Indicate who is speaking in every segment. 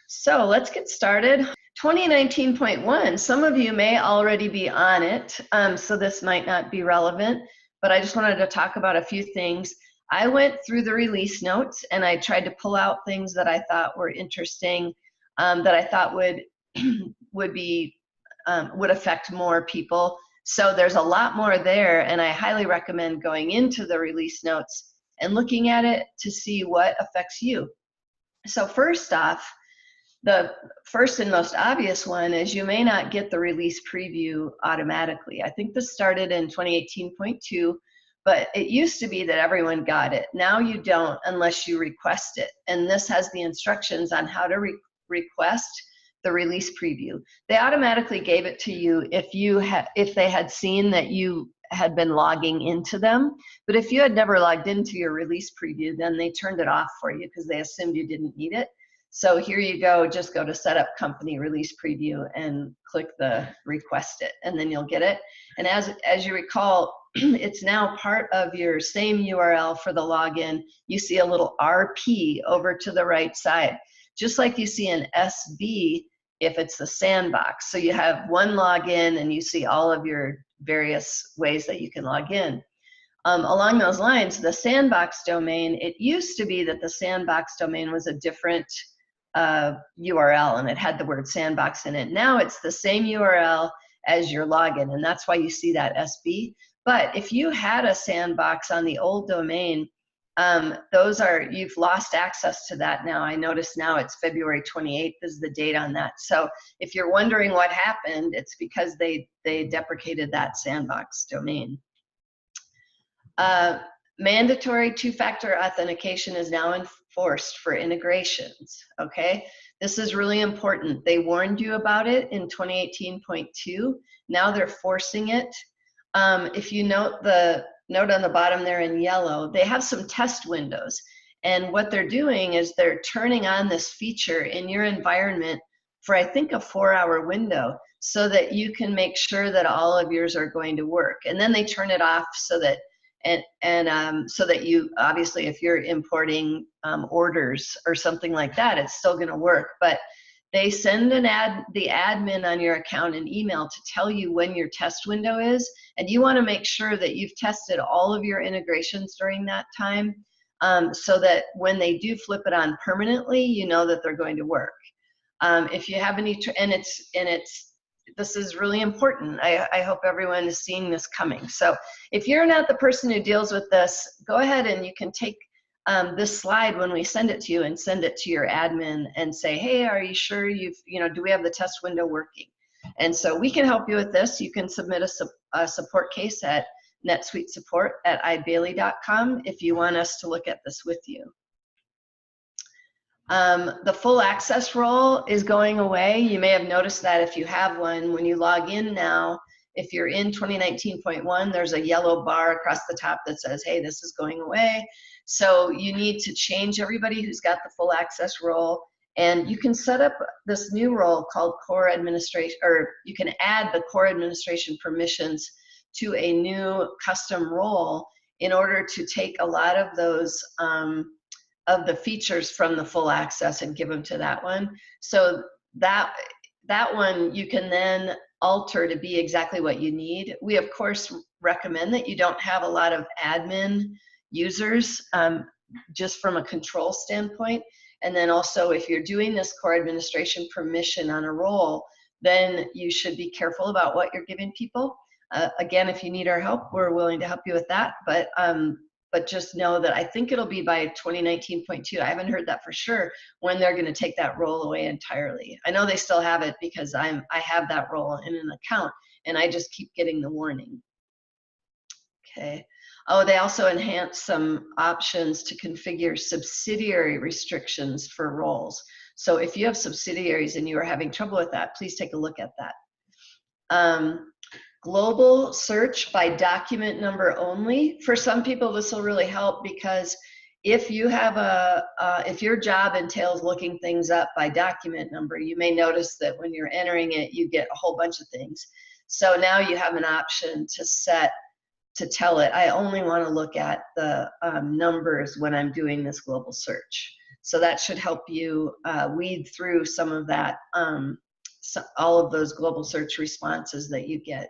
Speaker 1: So let's get started. 2019.1, some of you may already be on it, so this might not be relevant, but I just wanted to talk about a few things. I went through the release notes and I tried to pull out things that I thought were interesting, that I thought would would affect more people. So there's a lot more there, and I highly recommend going into the release notes and looking at it to see what affects you. So first off, the first and most obvious one is you may not get the release preview automatically. I think this started in 2018.2, but it used to be that everyone got it. Now you don't unless you request it. And this has the instructions on how to request the release preview. They automatically gave it to you if they had seen that you had been logging into them. But if you had never logged into your release preview, then they turned it off for you because they assumed you didn't need it. So here you go, just go to Setup Company Release Preview and click the Request It, and then you'll get it. And as you recall, it's now part of your same URL for the login. You see a little RP over to the right side, just like you see an SB if it's the sandbox. So you have one login and you see all of your various ways that you can log in. Along those lines, the sandbox domain, it used to be that the sandbox domain was a different URL and it had the word sandbox in it. Now it's the same URL as your login, and that's why you see that SB. But if you had a sandbox on the old domain, you've lost access to that now. I notice now it's February 28th is the date on that. So if you're wondering what happened, it's because they deprecated that sandbox domain. Mandatory two-factor authentication is now enforced for integrations, okay? This is really important. They warned you about it in 2018.2. Now they're forcing it. If you note the note on the bottom there in yellow, they have some test windows. And what they're doing is they're turning on this feature in your environment for, I think, a 4-hour window so that you can make sure that all of yours are going to work. And then they turn it off so that so that you, obviously, if you're importing orders or something like that, it's still going to work. But they send the admin on your account an email to tell you when your test window is, and you want to make sure that you've tested all of your integrations during that time, so that when they do flip it on permanently, you know that they're going to work. If you have any, this is really important. I hope everyone is seeing this coming. So if you're not the person who deals with this, go ahead and you can take this slide when we send it to you and send it to your admin and say, hey, are you sure do we have the test window working? And so we can help you with this. You can submit a support case at NetSuite support@ibailey.com if you want us to look at this with you. The full access role is going away. You may have noticed that if you have one, when you log in now, if you're in 2019.1, there's a yellow bar across the top that says, hey, this is going away. So you need to change everybody who's got the full access role, and you can set up this new role called core administration, or you can add the core administration permissions to a new custom role in order to take a lot of those of the features from the full access and give them to that one. So that one you can then alter to be exactly what you need. We of course recommend that you don't have a lot of admin users, just from a control standpoint. And then also if you're doing this core administration permission on a role, then you should be careful about what you're giving people. Again, if you need our help, we're willing to help you with that. But just know that I think it'll be by 2019.2. I haven't heard that for sure when they're going to take that role away entirely. I know they still have it because I have that role in an account and I just keep getting the warning. Okay. Oh, they also enhanced some options to configure subsidiary restrictions for roles. So if you have subsidiaries and you are having trouble with that, please take a look at that. Global search by document number only. For some people, this will really help because if you have if your job entails looking things up by document number, you may notice that when you're entering it, you get a whole bunch of things. So now you have an option to tell it, I only want to look at the numbers when I'm doing this global search. So that should help you weed through some of that, all of those global search responses that you get.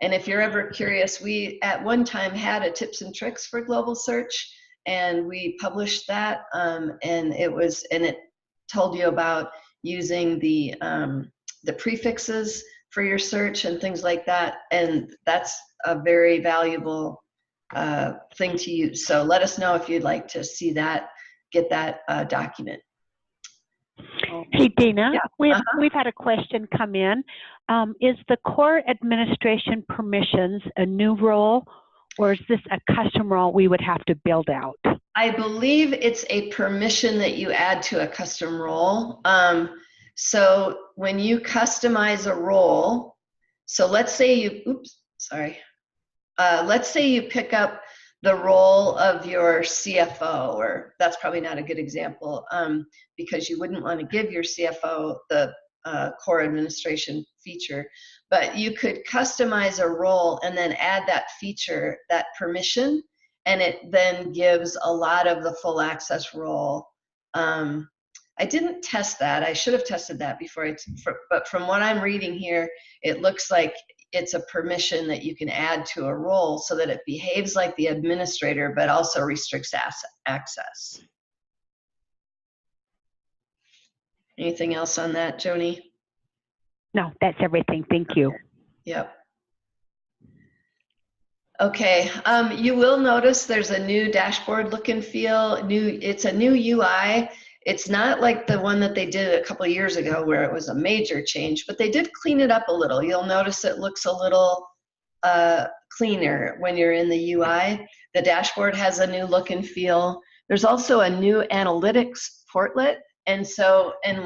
Speaker 1: And if you're ever curious, we at one time had a tips and tricks for global search, and we published that, and it told you about using the prefixes for your search and things like that, and that's a very valuable thing to use. So let us know if you'd like to see that, get that document.
Speaker 2: Hey, Dana,
Speaker 1: yeah.
Speaker 2: we've had a question come in. Is the core administration permissions a new role, or is this a custom role we would have to build out?
Speaker 1: I believe it's a permission that you add to a custom role. So when you customize a role, so let's say you, let's say you pick up the role of your CFO, or that's probably not a good example, because you wouldn't want to give your CFO the core administration feature, but you could customize a role and then add that feature, that permission, and it then gives a lot of the full access role. I didn't test that. I should have tested that before, but from what I'm reading here, it looks like it's a permission that you can add to a role so that it behaves like the administrator, but also restricts access. Anything else on that, Joni?
Speaker 2: No, that's everything. Thank you.
Speaker 1: Yep. Okay, you will notice there's a new dashboard look and feel. It's a new UI. It's not like the one that they did a couple of years ago where it was a major change, but they did clean it up a little. You'll notice it looks a little cleaner when you're in the UI. The dashboard has a new look and feel. There's also a new analytics portlet, and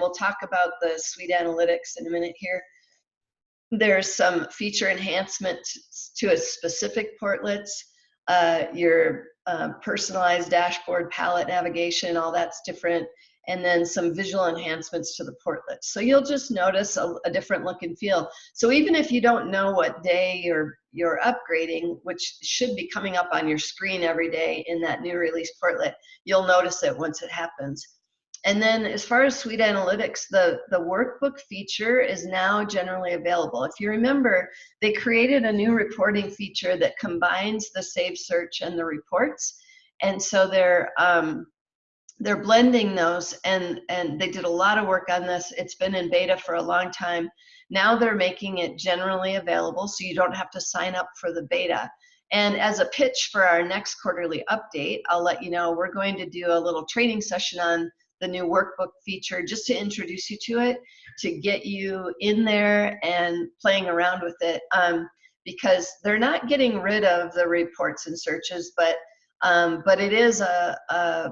Speaker 1: we'll talk about the Suite Analytics in a minute here. There's some feature enhancements to its specific portlets, your personalized dashboard, palette navigation, all that's different, and then some visual enhancements to the portlets. So you'll just notice a different look and feel. So even if you don't know what day you're upgrading, which should be coming up on your screen every day in that new release portlet, you'll notice it once it happens. And then as far as Suite Analytics, the workbook feature is now generally available. If you remember, they created a new reporting feature that combines the Save Search and the reports. And so they're blending those, and they did a lot of work on this. It's been in beta for a long time. Now they're making it generally available, so you don't have to sign up for the beta. And as a pitch for our next quarterly update, I'll let you know we're going to do a little training session on the new workbook feature just to introduce you to it, to get you in there and playing around with it, because they're not getting rid of the reports and searches, but it is a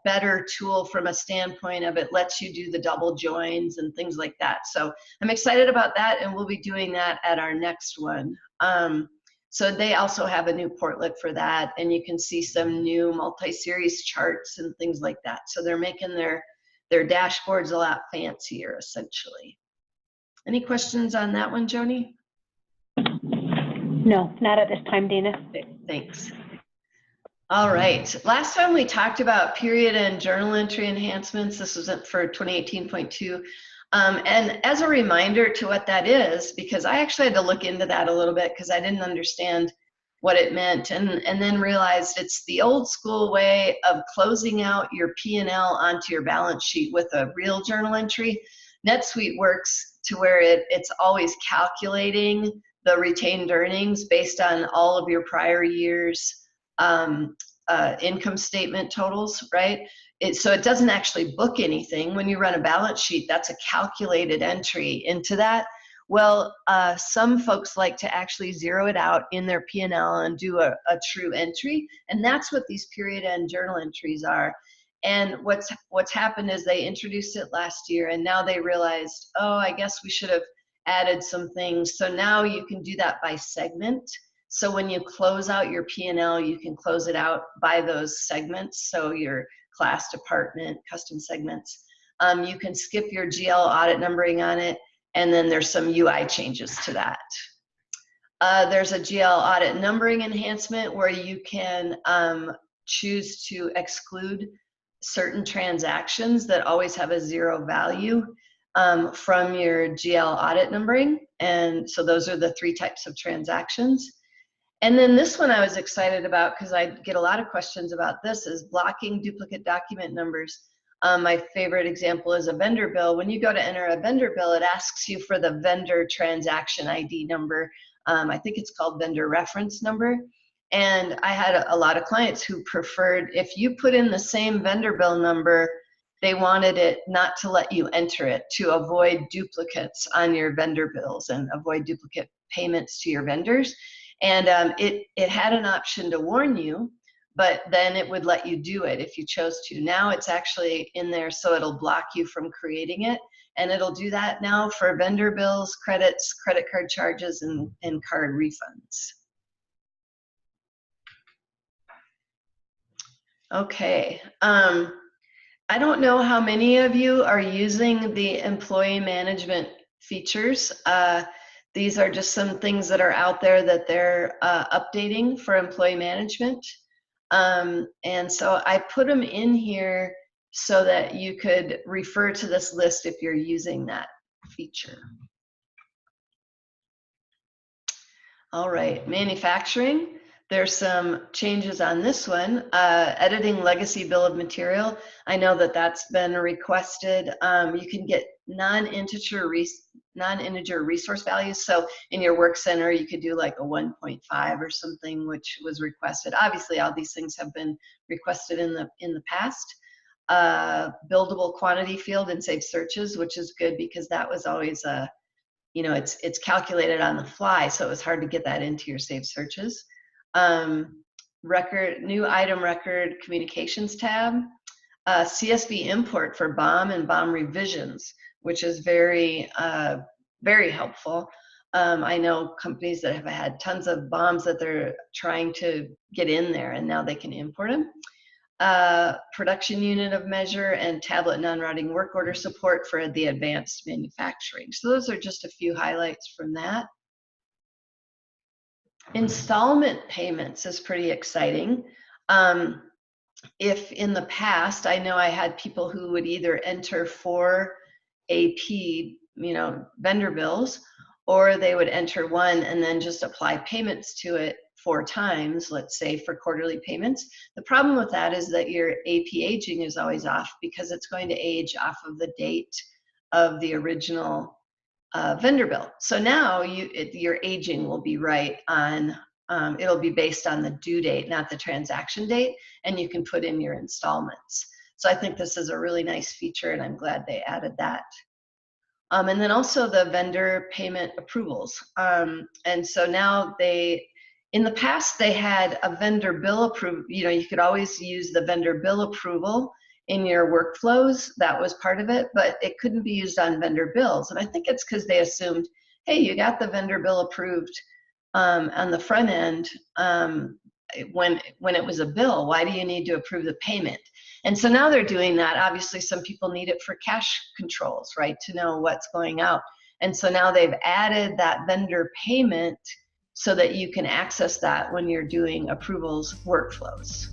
Speaker 1: better tool from a standpoint of it lets you do the double joins and things like that. So I'm excited about that, and we'll be doing that at our next one. So they also have a new portlet for that, and you can see some new multi-series charts and things like that. So they're making their dashboards a lot fancier, essentially. Any questions on that one, Joni?
Speaker 2: No, not at this time, Dana.
Speaker 1: Okay, thanks. All right, last time we talked about period and journal entry enhancements. This was for 2018.2. And as a reminder to what that is, because I actually had to look into that a little bit because I didn't understand what it meant, and then realized it's the old school way of closing out your P&L onto your balance sheet with a real journal entry. NetSuite works to where it's always calculating the retained earnings based on all of your prior years' income statement totals, right? So it doesn't actually book anything. When you run a balance sheet, that's a calculated entry into that. Well, some folks like to actually zero it out in their P&L and do a true entry, and that's what these period end journal entries are. And what's happened is they introduced it last year, and now they realized, oh, I guess we should have added some things. So now you can do that by segment. So when you close out your P&L, you can close it out by those segments. So your class, department, custom segments. You can skip your GL audit numbering on it, and then there's some UI changes to that. There's a GL audit numbering enhancement where you can choose to exclude certain transactions that always have a 0 value from your GL audit numbering. And so those are the 3 types of transactions. And then this one I was excited about because I get a lot of questions about this, is blocking duplicate document numbers. My favorite example is a vendor bill. When you go to enter a vendor bill, it asks you for the vendor transaction ID number. I think it's called vendor reference number. And I had a lot of clients who preferred, if you put in the same vendor bill number, they wanted it not to let you enter it to avoid duplicates on your vendor bills and avoid duplicate payments to your vendors. And it had an option to warn you, but then it would let you do it if you chose to. Now it's actually in there, so it'll block you from creating it. And it'll do that now for vendor bills, credits, credit card charges, and card refunds. Okay. I don't know how many of you are using the employee management features. These are just some things that are out there that they're updating for employee management. And so I put them in here so that you could refer to this list if you're using that feature. All right, manufacturing. There's some changes on this one. Editing legacy bill of material. I know that that's been requested. You can get non-integer resource values. So in your work center, you could do like a 1.5 or something, which was requested. Obviously, all these things have been requested in the past. Buildable quantity field in saved searches, which is good because that was always a, you know, it's calculated on the fly, so it was hard to get that into your saved searches. New item record communications tab, CSV import for BOM and BOM revisions, which is very, very helpful. I know companies that have had tons of BOMs that they're trying to get in there, and now they can import them. Production unit of measure and tablet non-routing work order support for the advanced manufacturing. So those are just a few highlights from that. Installment payments is pretty exciting. If in the past, I know I had people who would either enter for AP, you know, vendor bills, or they would enter one and then just apply payments to it 4 times, let's say, for quarterly payments. The problem with that is that your AP aging is always off because it's going to age off of the date of the original vendor bill. So now your aging will be right on, it'll be based on the due date, not the transaction date, and you can put in your installments. So I think this is a really nice feature, and I'm glad they added that. And then also the vendor payment approvals. And so now in the past, they had a vendor bill approval. You know, you could always use the vendor bill approval in your workflows. That was part of it, but it couldn't be used on vendor bills. And I think it's because they assumed, hey, you got the vendor bill approved on the front end when it was a bill. Why do you need to approve the payment? And so now they're doing that. Obviously, some people need it for cash controls, right, to know what's going out. And so now they've added that vendor payment so that you can access that when you're doing approvals workflows.